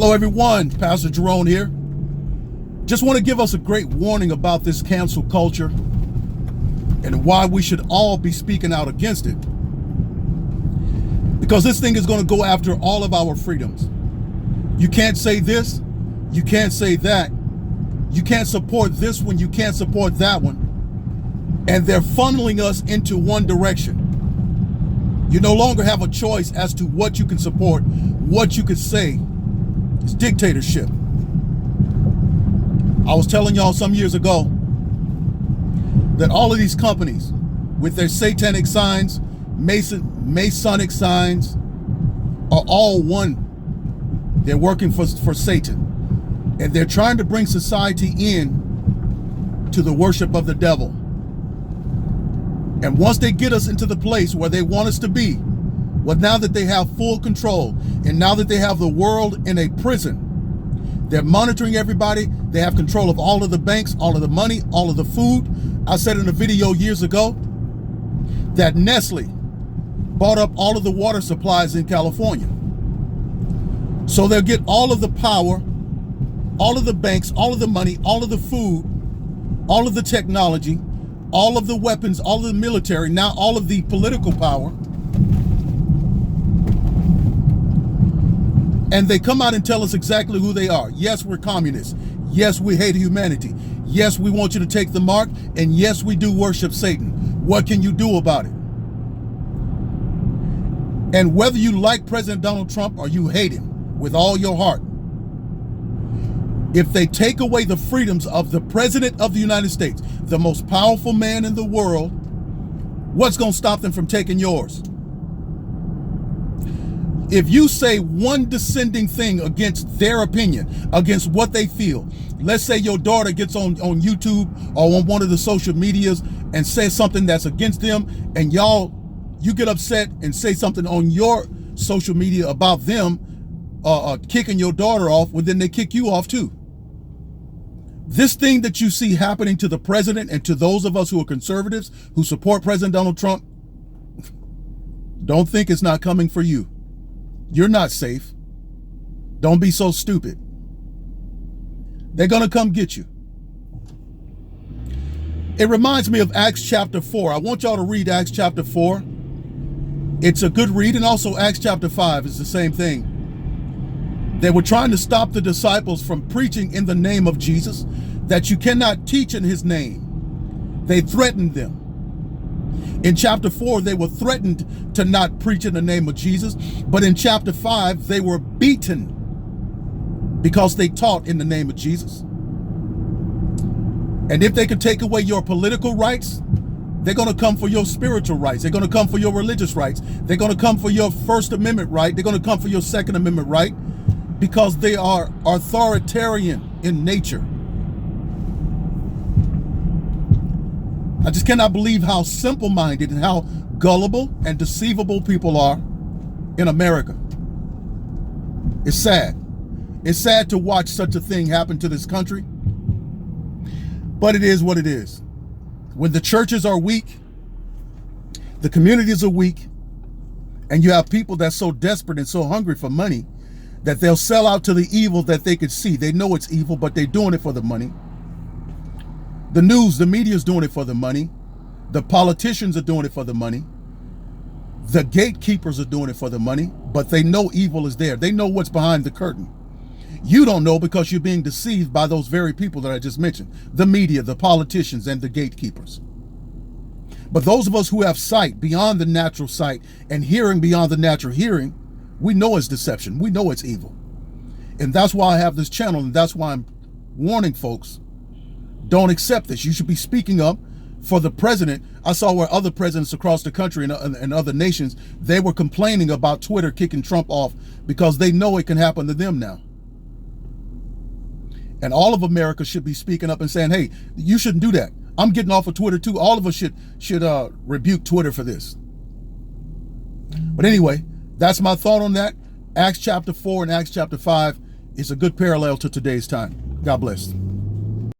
Hello everyone, Pastor Jerone here. Just want to give us a great warning about this cancel culture and why we should all be speaking out against it. Because this thing is going to go after all of our freedoms. You can't say this, you can't say that, you can't support this one, you can't support that one. And they're funneling us into one direction. You no longer have a choice as to what you can support, what you can say. It's dictatorship. I was telling y'all some years ago that all of these companies with their satanic signs, Masonic signs, are all one. They're working for Satan. And they're trying to bring society in to the worship of the devil. And once they get us into the place where they want us to be, well, now that they have full control and now that they have the world in a prison, they're monitoring everybody. They have control of all of the banks, all of the money, all of the food. I said in a video years ago that Nestle bought up all of the water supplies in California. So they'll get all of the power, all of the banks, all of the money, all of the food, all of the technology, all of the weapons, all of the military, now all of the political power. And they come out and tell us exactly who they are. Yes, we're communists. Yes, we hate humanity. Yes, we want you to take the mark. And yes, we do worship Satan. What can you do about it? And whether you like President Donald Trump or you hate him with all your heart, if they take away the freedoms of the President of the United States, the most powerful man in the world, what's going to stop them from taking yours? If you say one dissenting thing against their opinion, against what they feel, let's say your daughter gets on YouTube or on one of the social medias and says something that's against them, and you get upset and say something on your social media about them kicking your daughter off, well, then they kick you off too. This thing that you see happening to the president and to those of us who are conservatives who support President Donald Trump, don't think it's not coming for you. You're not safe. Don't be so stupid. They're going to come get you. It reminds me of Acts chapter 4. I want y'all to read Acts chapter 4. It's a good read, and also Acts chapter 5 is the same thing. They were trying to stop the disciples from preaching in the name of Jesus, that you cannot teach in his name. They threatened them. In chapter 4, they were threatened to not preach in the name of Jesus. But in chapter 5, they were beaten because they taught in the name of Jesus. And if they could take away your political rights, they're going to come for your spiritual rights. They're going to come for your religious rights. They're going to come for your First Amendment right. They're going to come for your Second Amendment right, because they are authoritarian in nature. I just cannot believe how simple-minded and how gullible and deceivable people are in America. It's sad. It's sad to watch such a thing happen to this country. But it is what it is. When the churches are weak, the communities are weak, and you have people that's so desperate and so hungry for money that they'll sell out to the evil that they could see. They know it's evil, but they're doing it for the money. The news, the media is doing it for the money. The politicians are doing it for the money. The gatekeepers are doing it for the money, but they know evil is there. They know what's behind the curtain. You don't know because you're being deceived by those very people that I just mentioned. The media, the politicians, and the gatekeepers. But those of us who have sight beyond the natural sight and hearing beyond the natural hearing, we know it's deception. We know it's evil. And that's why I have this channel, and that's why I'm warning folks. Don't accept this. You should be speaking up for the president. I saw where other presidents across the country and other nations, they were complaining about Twitter kicking Trump off because they know it can happen to them now. And all of America should be speaking up and saying, hey, you shouldn't do that. I'm getting off of Twitter too. All of us should rebuke Twitter for this. But anyway, that's my thought on that. Acts chapter 4 and Acts chapter 5 is a good parallel to today's time. God bless.